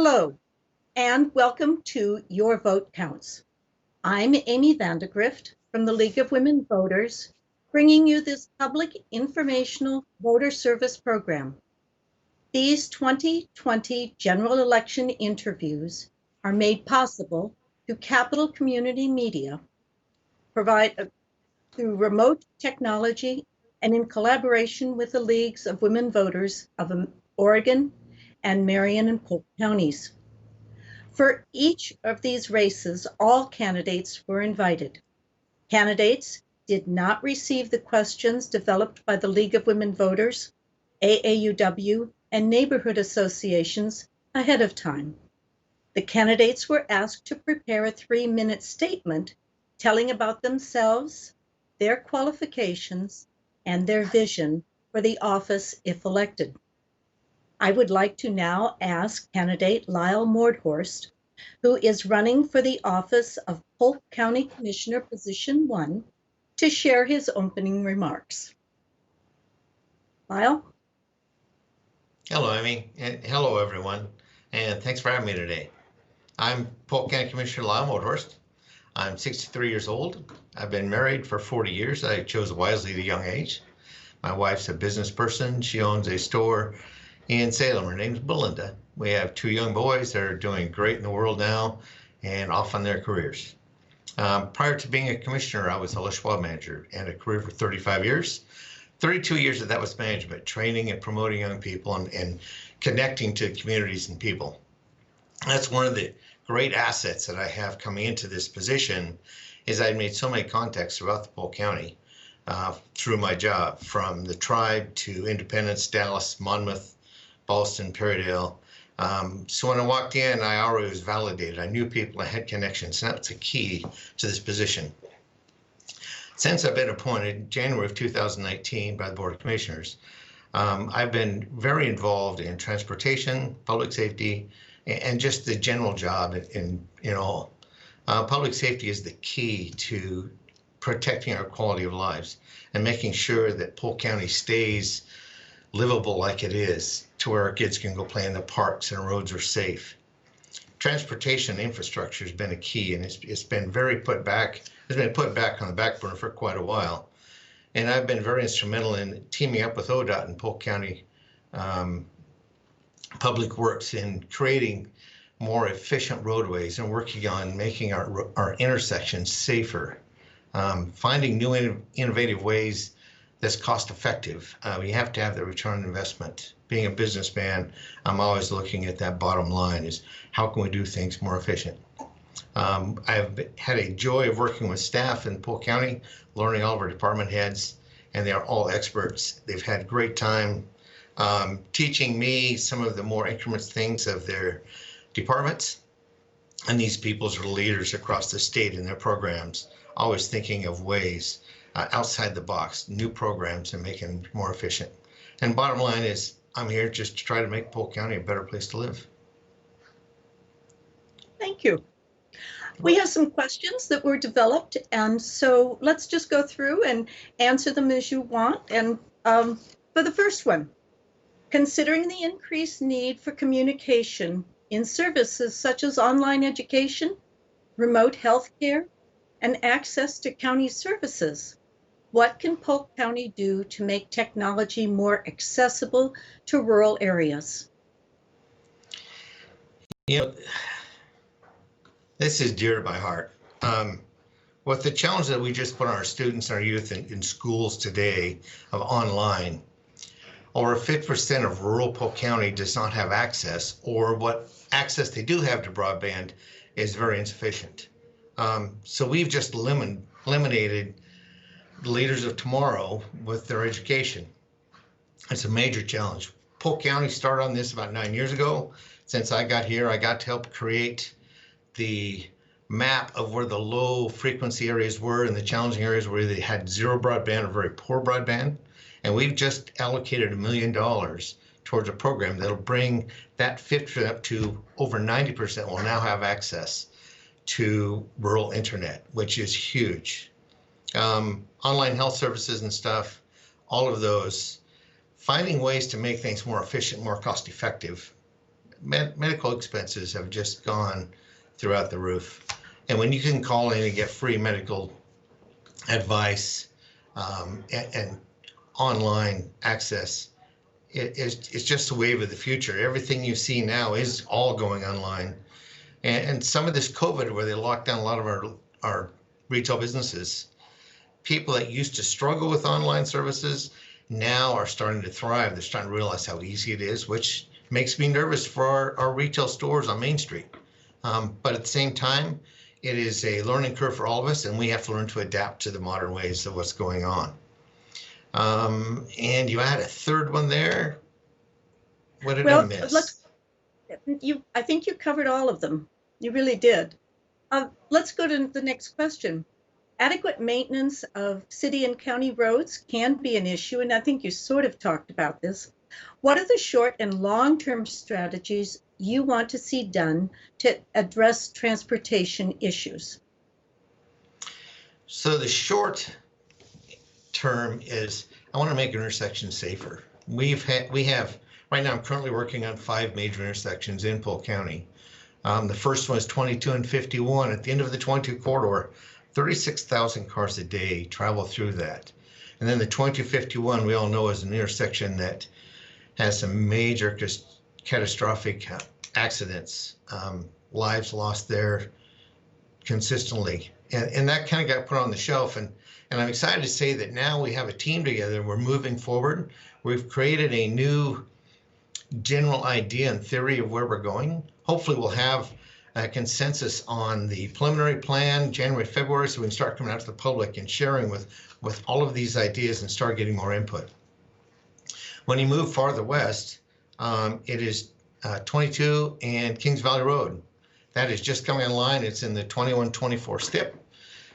Hello, and welcome to Your Vote Counts. I'm Amy Vandegrift from the League of Women Voters, bringing you this public informational voter service program. These 2020 general election interviews are made possible through Capital Community Media, through remote technology, and in collaboration with the Leagues of Women Voters of Oregon and Marion and Polk counties. For each of these races, all candidates were invited. Candidates did not receive the questions developed by the League of Women Voters, AAUW, and neighborhood associations ahead of time. The candidates were asked to prepare a 3-minute statement telling about themselves, their qualifications, and their vision for the office if elected. I would like to now ask candidate Lyle Mordhorst, who is running for the office of Polk County Commissioner Position 1, to share his opening remarks. Lyle? Hello, Amy, and hello, everyone, and thanks for having me today. I'm Polk County Commissioner Lyle Mordhorst. I'm 63 years old. I've been married for 40 years. I chose wisely at a young age. My wife's a business person. She owns a store in Salem. Her name's Belinda. We have 2 young boys that are doing great in the world now and off on their careers. Prior to being a commissioner, I was a Schwab manager and a career for 35 years. 32 years of that was management, training and promoting young people and connecting to communities and people. That's one of the great assets that I have coming into this position is I've made so many contacts throughout the Polk County through my job, from the tribe to Independence, Dallas, Monmouth, Boston, Perrydale. So when I walked in, I already was validated. I knew people, I had connections, and that's a key to this position. Since I've been appointed January of 2019 by the Board of Commissioners, I've been very involved in transportation, public safety, and just the general job in all. Public safety is the key to protecting our quality of lives and making sure that Polk County stays livable like it is, to where our kids can go play in the parks and roads are safe. Transportation infrastructure has been a key, and it's been put back on the back burner for quite a while. And I've been very instrumental in teaming up with ODOT and Polk County Public Works in creating more efficient roadways and working on making our intersections safer, finding new innovative ways that's cost effective. We have to have the return on investment. Being a businessman, I'm always looking at that bottom line, is how can we do things more efficient? I've had a joy of working with staff in Polk County, learning all of our department heads, and they are all experts. They've had great time teaching me some of the more increment things of their departments. And these people are leaders across the state in their programs, always thinking of ways outside the box, new programs, and making them more efficient. And bottom line is, I'm here just to try to make Polk County a better place to live. Thank you. We have some questions that were developed, and so let's just go through and answer them as you want. And for the first one, considering the increased need for communication in services such as online education, remote health care, and access to county services, what can Polk County do to make technology more accessible to rural areas? You know, this is dear to my heart. With the challenge that we just put on our students and our youth in schools today of online, over 50% of rural Polk County does not have access, or what access they do have to broadband is very insufficient. So we've just eliminated the leaders of tomorrow with their education. It's a major challenge. Polk County started on this about 9 years ago. Since I got here, I got to help create the map of where the low frequency areas were and the challenging areas where they had zero broadband or very poor broadband. And we've just allocated $1 million towards a program that'll bring that 50% up to over 90% will now have access to rural internet, which is huge. Online health services and stuff, all of those, finding ways to make things more efficient, more cost effective. medical expenses have just gone throughout the roof. And when you can call in and get free medical advice and online access, it's just a wave of the future. Everything you see now is all going online. And some of this COVID, where they locked down a lot of our retail businesses, people that used to struggle with online services now are starting to thrive. They're starting to realize how easy it is, which makes me nervous for our retail stores on Main Street. But at the same time, it is a learning curve for all of us, and we have to learn to adapt to the modern ways of what's going on. And you had a third one there. What did I miss? I think you covered all of them. You really did. Let's go to the next question. Adequate maintenance of city and county roads can be an issue, and I think you sort of talked about this. What are the short and long-term strategies you want to see done to address transportation issues? So the short term is I want to make intersections safer. We have right now, I'm currently working on 5 major intersections in Polk County. The first one is 22 and 51. At the end of the 22 corridor, 36,000 cars a day travel through that. And then the 2251, we all know, is an intersection that has some major catastrophic accidents, lives lost there consistently. And that kind of got put on the shelf. And I'm excited to say that now we have a team together. We're moving forward. We've created a new general idea and theory of where we're going. Hopefully we'll have a consensus on the preliminary plan January, February, so we can start coming out to the public and sharing with all of these ideas and start getting more input. When you move farther west, it is 22 and Kings Valley Road. That is just coming online. It's in the 21-24 STIP.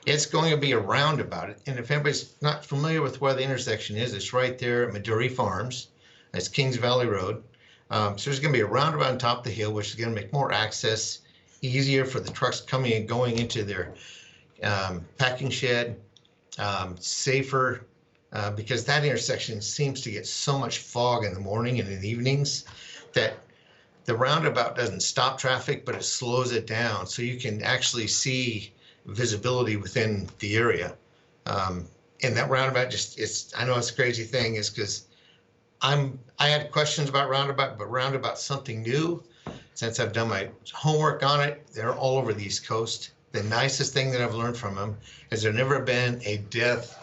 It's going to be a roundabout. And if anybody's not familiar with where the intersection is, it's right there at Maduri Farms. That's Kings Valley Road. So there's going to be a roundabout on top of the hill, which is going to make more access easier for the trucks coming and going into their packing shed, safer, because that intersection seems to get so much fog in the morning and in the evenings that the roundabout doesn't stop traffic, but it slows it down. So you can actually see visibility within the area. And that roundabout I know it's a crazy thing, is because I had questions about roundabout, but roundabout's something new. Since I've done my homework on it, they're all over the East Coast. The nicest thing that I've learned from them is there's never been a death,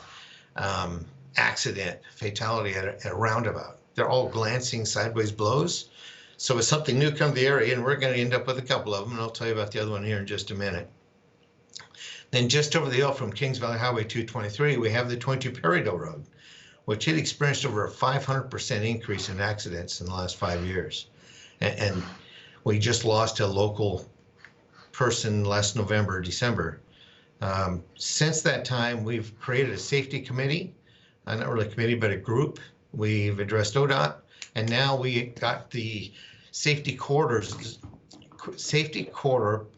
accident, fatality at a roundabout. They're all glancing sideways blows. So it's something new come to the area, and we're going to end up with a couple of them, and I'll tell you about the other one here in just a minute. Then just over the hill from Kings Valley Highway 223, we have the 22 Perrydale Road, which had experienced over a 500% increase in accidents in the last 5 years. And we just lost a local person last November, December. Since that time, we've created a safety committee, not really a committee, but a group. We've addressed ODOT, and now we got the safety corridor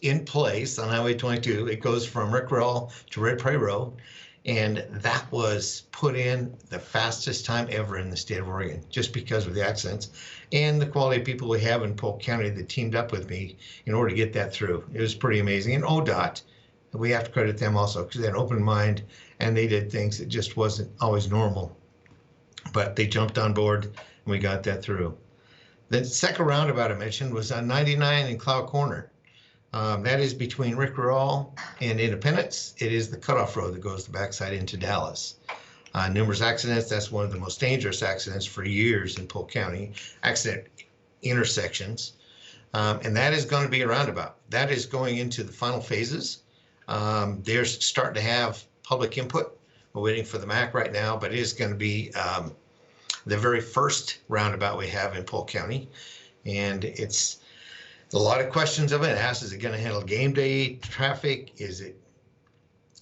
in place on Highway 22. It goes from Rickrell to Red Prairie Road, and that was put in the fastest time ever in the state of Oregon, just because of the accidents and the quality of people we have in Polk County that teamed up with me in order to get that through. It was pretty amazing. And ODOT, we have to credit them also, because they had an open mind and they did things that just wasn't always normal. But they jumped on board and we got that through. The second roundabout I mentioned was on 99 in Cloud Corner. That is between Rickrell and Independence. It is the cutoff road that goes the backside into Dallas. Numerous accidents. That's one of the most dangerous accidents for years in Polk County, accident intersections. And that is going to be a roundabout. That is going into the final phases. They're starting to have public input. We're waiting for the MAC right now, but it is going to be the very first roundabout we have in Polk County. And it's a lot of questions of it. It asks, is it going to handle game day traffic? Is it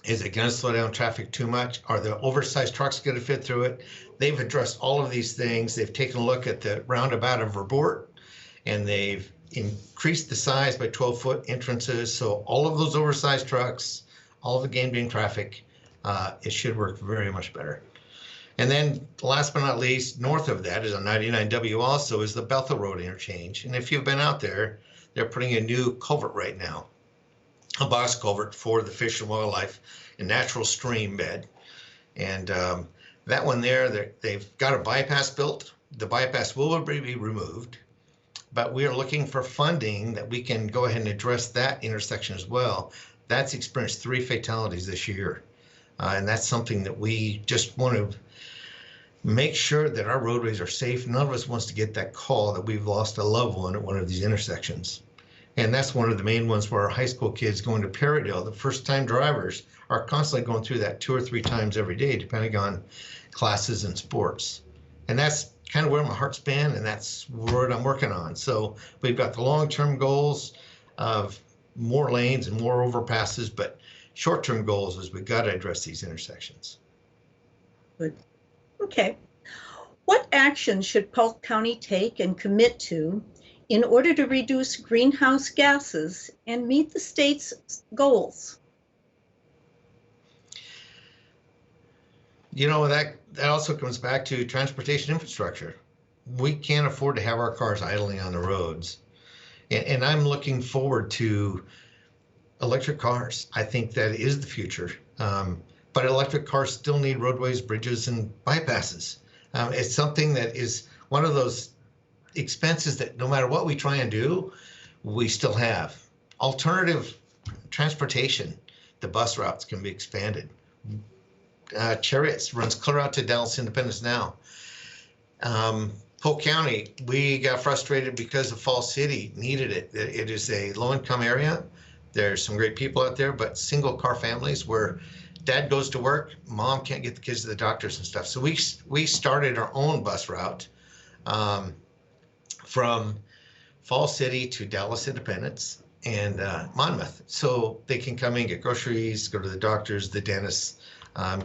going to slow down traffic too much? Are the oversized trucks going to fit through it? They've addressed all of these things. They've taken a look at the roundabout of Verboort, and they've increased the size by 12-foot entrances. So all of those oversized trucks, all of the game day traffic, it should work very much better. And then last but not least, north of that is on 99W also is the Bethel Road interchange. And if you've been out there, they're putting a new culvert right now, a box culvert for the fish and wildlife and natural stream bed. And that one there, they've got a bypass built. The bypass will be removed, but we are looking for funding that we can go ahead and address that intersection as well. That's experienced 3 fatalities this year. And that's something that we just want to make sure that our roadways are safe. None of us wants to get that call that we've lost a loved one at one of these intersections. And that's one of the main ones where our high school kids going to Perrydale, the first time drivers, are constantly going through that 2 or 3 times every day, depending on classes and sports. And that's kind of where my heart's been, and that's what I'm working on. So we've got the long-term goals of more lanes and more overpasses, but short-term goals is we've got to address these intersections. Good. Okay. What action should Polk County take and commit to in order to reduce greenhouse gases and meet the state's goals? You know, that also comes back to transportation infrastructure. We can't afford to have our cars idling on the roads. And I'm looking forward to electric cars. I think that is the future. But electric cars still need roadways, bridges, and bypasses. It's something that is one of those expenses that no matter what we try and do, we still have. Alternative transportation, the bus routes can be expanded. Chariots runs clear out to Dallas Independence now. Polk County, we got frustrated because of Falls City needed it. It is a low-income area. There's some great people out there, but single-car families where dad goes to work, mom can't get the kids to the doctors and stuff. So we started our own bus route from Falls City to Dallas Independence and Monmouth. So they can come in, get groceries, go to the doctors, the dentist,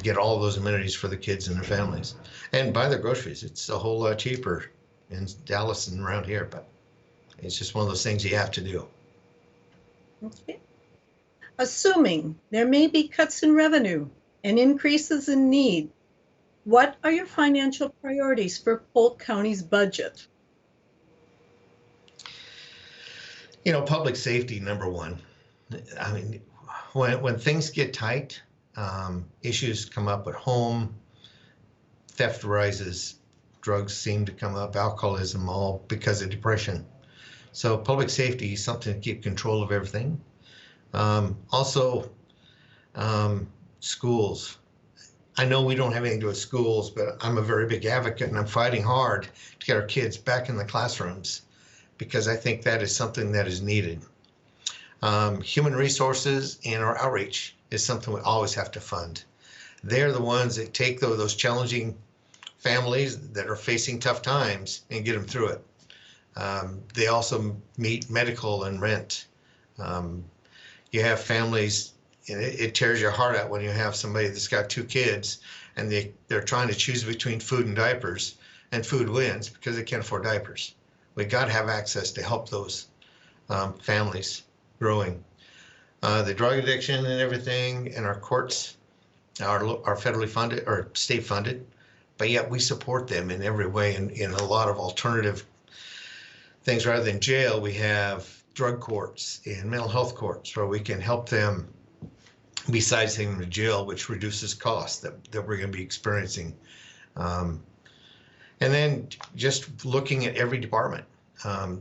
get all of those amenities for the kids and their families, and buy their groceries. It's a whole lot cheaper in Dallas and around here, but it's just one of those things you have to do. Okay. Assuming there may be cuts in revenue and increases in need, what are your financial priorities for Polk County's budget? You know, public safety, number one. I mean, when things get tight, issues come up at home, theft rises, drugs seem to come up, alcoholism, all because of depression. So public safety is something to keep control of everything. Also, schools. I know we don't have anything to do with schools, but I'm a very big advocate and I'm fighting hard to get our kids back in the classrooms because I think that is something that is needed. Human resources and our outreach is something we always have to fund. They're the ones that take those challenging families that are facing tough times and get them through it. They also meet medical and rent. You have families, and it tears your heart out when you have somebody that's got 2 kids and they're trying to choose between food and diapers, and food wins because they can't afford diapers. We got to have access to help those families growing. The drug addiction and everything in our courts are federally funded or state funded, but yet we support them in every way in a lot of alternative things. Rather than jail, we have drug courts and mental health courts where we can help them besides taking them to jail, which reduces costs that we're going to be experiencing. And then just looking at every department,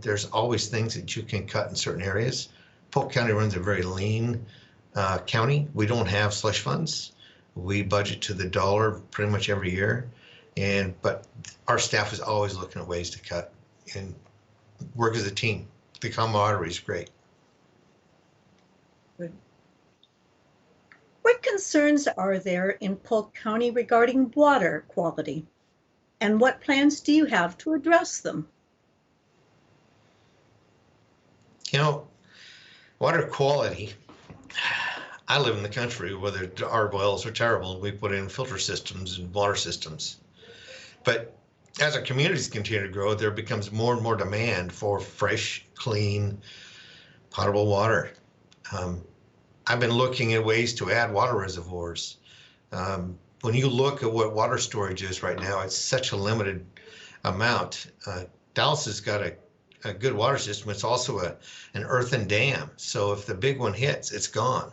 there's always things that you can cut in certain areas. Polk County runs a very lean county. We don't have slush funds. We budget to the dollar pretty much every year, but our staff is always looking at ways to cut and work as a team. The camaraderie is great. Good. What concerns are there in Polk County regarding water quality, and what plans do you have to address them? You know, water quality, I live in the country where our wells are terrible and we put in filter systems and water systems. But as our communities continue to grow, there becomes more and more demand for fresh, clean, potable water. I've been looking at ways to add water reservoirs. when you look at what water storage is right now, it's such a limited amount. Dallas has got a good water system. It's also an earthen dam. So if the big one hits, it's gone.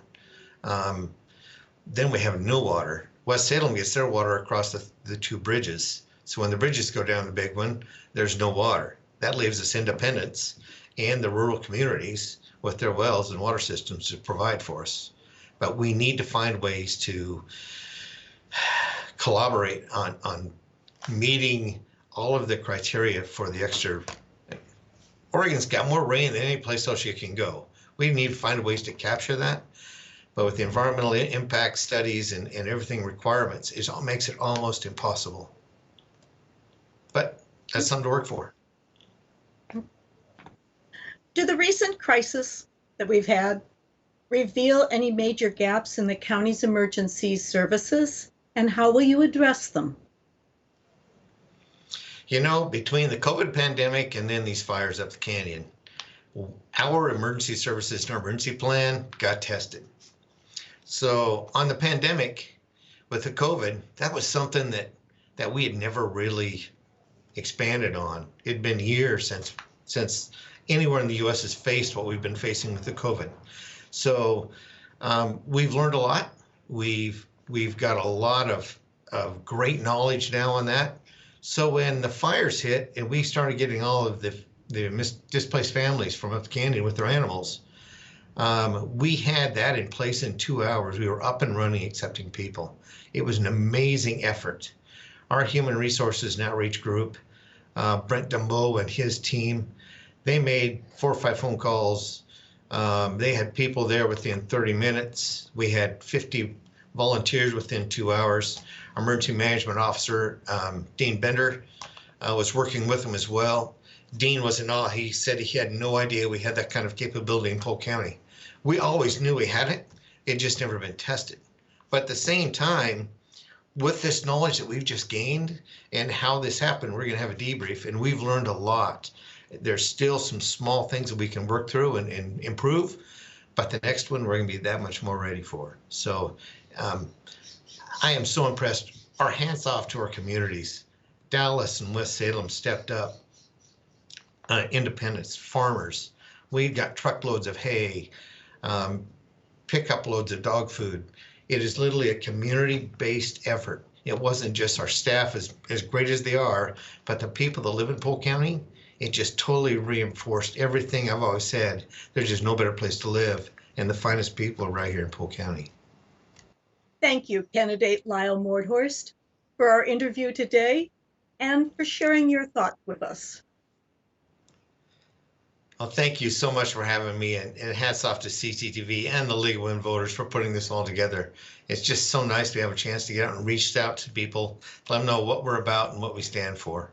Then we have no water. West Salem gets their water across the two bridges. So when the bridges go down the big one, there's no water. That leaves us Independence and the rural communities with their wells and water systems to provide for us. But we need to find ways to collaborate on meeting all of the criteria for the extra. Oregon's got more rain than any place else you can go. We need to find ways to capture that. But with the environmental impact studies and everything requirements, it makes it almost impossible. But that's something to work for. Do the recent crisis that we've had reveal any major gaps in the county's emergency services, and how will you address them? You know, between the COVID pandemic and then these fires up the canyon, our emergency services and our emergency plan got tested. So on the pandemic with the COVID, that was something that we had never really expanded on. It'd been years since anywhere in the U.S. has faced what we've been facing with the COVID. So we've learned a lot. We've got a lot of great knowledge now on that. So when the fires hit and we started getting all of the displaced families from up the canyon with their animals, we had that in place in 2 hours. We were up and running, accepting people. It was an amazing effort. Our human resources and outreach group, Brent Dumbo and his team, they made 4 or 5 phone calls. They had people there within 30 minutes. We had 50 volunteers within 2 hours. Our emergency management officer, Dean Bender, was working with them as well. Dean was in awe. He said he had no idea we had that kind of capability in Polk County. We always knew we had it. It just never been tested. But at the same time, with this knowledge that we've just gained and how this happened, we're going to have a debrief, and we've learned a lot. There's still some small things that we can work through and improve, but the next one we're going to be that much more ready for. So I am so impressed. Our hats off to our communities. Dallas and West Salem stepped up. Independence, farmers. We've got truckloads of hay, pickup loads of dog food. It is literally a community-based effort. It wasn't just our staff, as great as they are, but the people that live in Polk County. It just totally reinforced everything I've always said. There's just no better place to live, and the finest people are right here in Polk County. Thank you, candidate Lyle Mordhorst, for our interview today and for sharing your thoughts with us. Well, thank you so much for having me, and hats off to CCTV and the League of Women Voters for putting this all together. It's just so nice to have a chance to get out and reach out to people, let them know what we're about and what we stand for.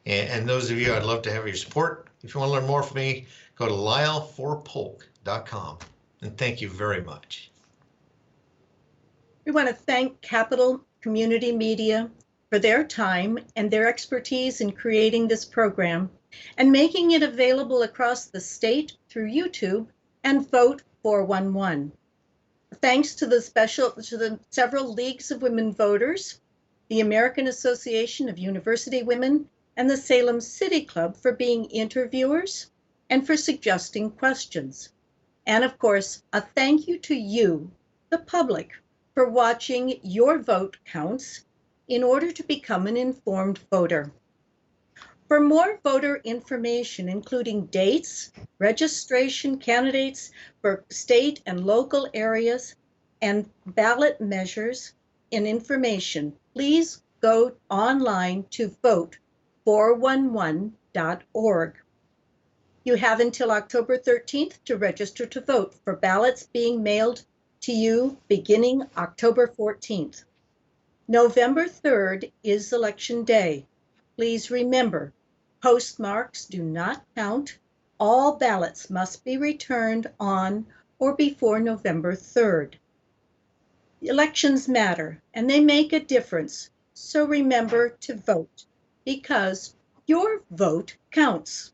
And those of you, I'd love to have your support. If you want to learn more from me, go to lyleforpolk.com. And thank you very much. We want to thank Capital Community Media for their time and their expertise in creating this program and making it available across the state through YouTube and Vote 411. Thanks to the several leagues of women voters, the American Association of University Women, and the Salem City Club for being interviewers and for suggesting questions. And of course, a thank you to you, the public, for watching your vote counts in order to become an informed voter. For more voter information, including dates, registration candidates for state and local areas, and ballot measures and information, please go online to vote411.org. You have until October 13th to register to vote for ballots being mailed to you beginning October 14th. November 3rd is Election Day. Please remember, postmarks do not count. All ballots must be returned on or before November 3rd. Elections matter, and they make a difference. So remember to vote, because your vote counts.